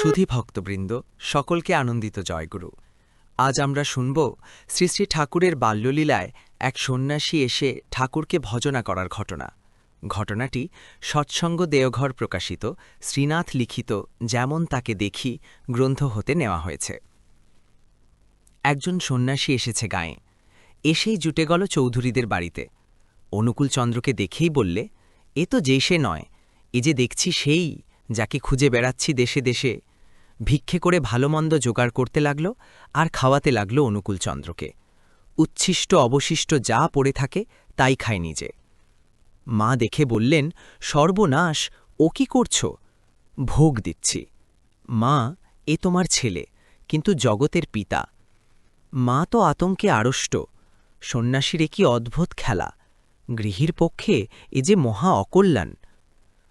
সুধী ভক্তবৃন্দ, সকলকে আনন্দিত জয়গুরু। আজ আমরা শুনব শ্রী শ্রী ঠাকুরের বাল্যলীলায় এক সন্ন্যাসী এসে ঠাকুরকে ভজনা করার ঘটনা। ঘটনাটি সৎসঙ্গ দেওঘর প্রকাশিত শ্রীনাথ লিখিত যেমন তাকে দেখি গ্রন্থ হতে নেওয়া হয়েছে। একজন সন্ন্যাসী এসেছে গাঁয়ে, এসেই জুটে গেল চৌধুরীদের বাড়িতে। অনুকূলচন্দ্রকে দেখেই বললে, এ তো যে সে নয়, এ যে দেখছি সেই, যাকে খুঁজে বেড়াচ্ছি দেশে দেশে। ভিক্ষে করে ভালোমন্দ জোগাড় করতে লাগল আর খাওয়াতে লাগল অনুকূলচন্দ্রকে। উচ্ছিষ্ট অবশিষ্ট যা পড়ে থাকে তাই খায় নিজে। মা দেখে বললেন, সর্বনাশ, ও কি করছ? ভোগ দিচ্ছি। মা, এ তোমার ছেলে, কিন্তু জগতের পিতা। মা তো আতঙ্কে আড়ষ্ট। সন্ন্যাসীর কি অদ্ভুত খেলা! গৃহীর পক্ষে এ যে মহা অকল্যাণ।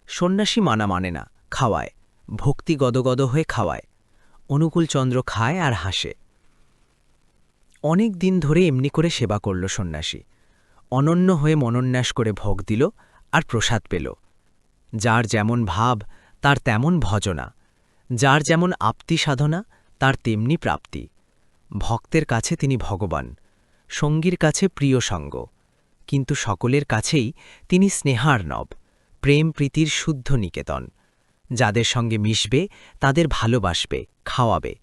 সন্ন্যাসী মানা মানে না, খাওয়ায়, ভক্তি গদগদ হয়ে খাওয়ায়। অনুকূলচন্দ্র খায় আর হাসে। অনেক দিন ধরে এমনি করে সেবা করল সন্ন্যাসী। অনন্য হয়ে মনোন্যাস করে ভোগ দিল আর প্রসাদ পেল। যার যেমন ভাব তার তেমন ভজনা, যার যেমন আপ্তি সাধনা তার তেমনি প্রাপ্তি। ভক্তের কাছে তিনি ভগবান, সঙ্গীর কাছে প্রিয় সঙ্গ, কিন্তু সকলের কাছেই তিনি স্নেহার্ণব, প্রেম প্রীতির শুদ্ধ নিকেতন। যাদের সঙ্গে মিশবে তাদের ভালোবাসবে, খাওয়াবে।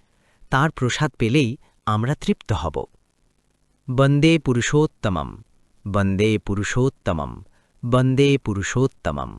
তার প্রসাদ পেলেই আমরা তৃপ্ত হব। বন্দে পুরুষোত্তমম, বন্দে পুরুষোত্তমম, বন্দে পুরুষোত্তমম।